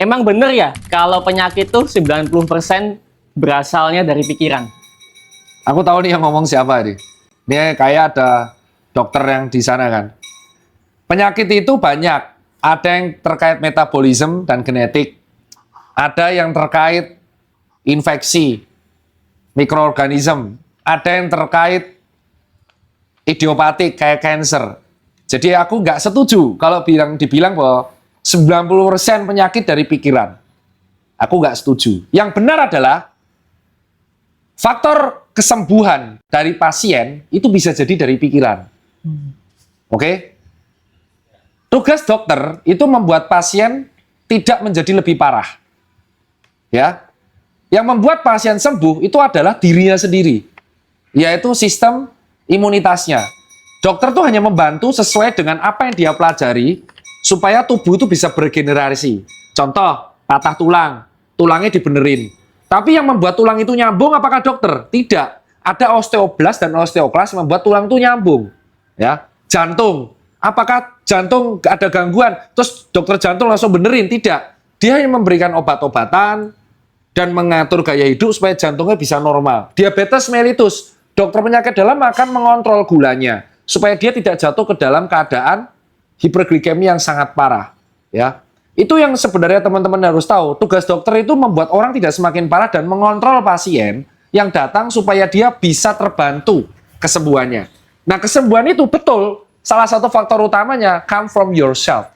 Emang bener ya kalau penyakit tuh 90% berasalnya dari pikiran? Aku tahu nih yang ngomong siapa nih. Ini kayak ada dokter yang di sana kan. Penyakit itu banyak. Ada yang terkait metabolisme dan genetik. Ada yang terkait infeksi, mikroorganisme. Ada yang terkait idiopatik kayak cancer. Jadi aku nggak setuju kalau dibilang bahwa 90% penyakit dari pikiran. Aku nggak setuju. Yang benar adalah faktor kesembuhan dari pasien itu bisa jadi dari pikiran. Oke? Tugas dokter itu membuat pasien tidak menjadi lebih parah. Ya. Yang membuat pasien sembuh itu adalah dirinya sendiri, yaitu sistem imunitasnya. Dokter tuh hanya membantu sesuai dengan apa yang dia pelajari supaya tubuh itu bisa beregenerasi. Contoh, patah tulang, tulangnya dibenerin. Tapi yang membuat tulang itu nyambung apakah dokter? Tidak. Ada osteoblas dan osteoklas yang membuat tulang itu nyambung. Ya, jantung. Apakah jantung ada gangguan? Terus dokter jantung langsung benerin? Tidak. Dia hanya memberikan obat-obatan dan mengatur gaya hidup supaya jantungnya bisa normal. Diabetes mellitus. Dokter penyakit dalam akan mengontrol gulanya supaya dia tidak jatuh ke dalam keadaan hiperglikemi yang sangat parah. Ya. Itu yang sebenarnya teman-teman harus tahu. Tugas dokter itu membuat orang tidak semakin parah dan mengontrol pasien yang datang supaya dia bisa terbantu kesembuhannya. Nah, kesembuhan itu betul, salah satu faktor utamanya come from yourself.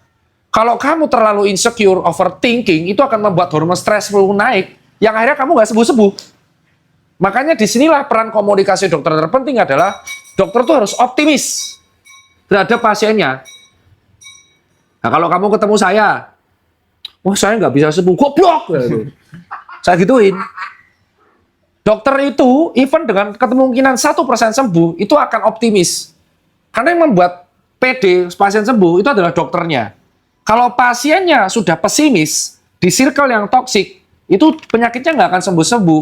Kalau kamu terlalu insecure, overthinking, itu akan membuat hormon stres naik, yang akhirnya kamu nggak sembuh-sembuh. Makanya disinilah peran komunikasi dokter terpenting adalah dokter tuh harus optimis terhadap pasiennya. Nah, kalau kamu ketemu saya, wah saya nggak bisa sembuh, goblok. Saya gituin. Dokter itu, even dengan kemungkinan 1% sembuh, itu akan optimis. Karena yang membuat PD pasien sembuh itu adalah dokternya. Kalau pasiennya sudah pesimis, di circle yang toksik, itu penyakitnya nggak akan sembuh-sembuh.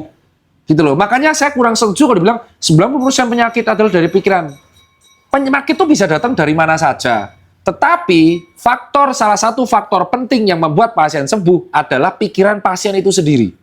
Gitu loh. Makanya saya kurang setuju kalau dibilang 90% penyakit adalah dari pikiran. Penyakit itu bisa datang dari mana saja. Tetapi salah satu faktor penting yang membuat pasien sembuh adalah pikiran pasien itu sendiri.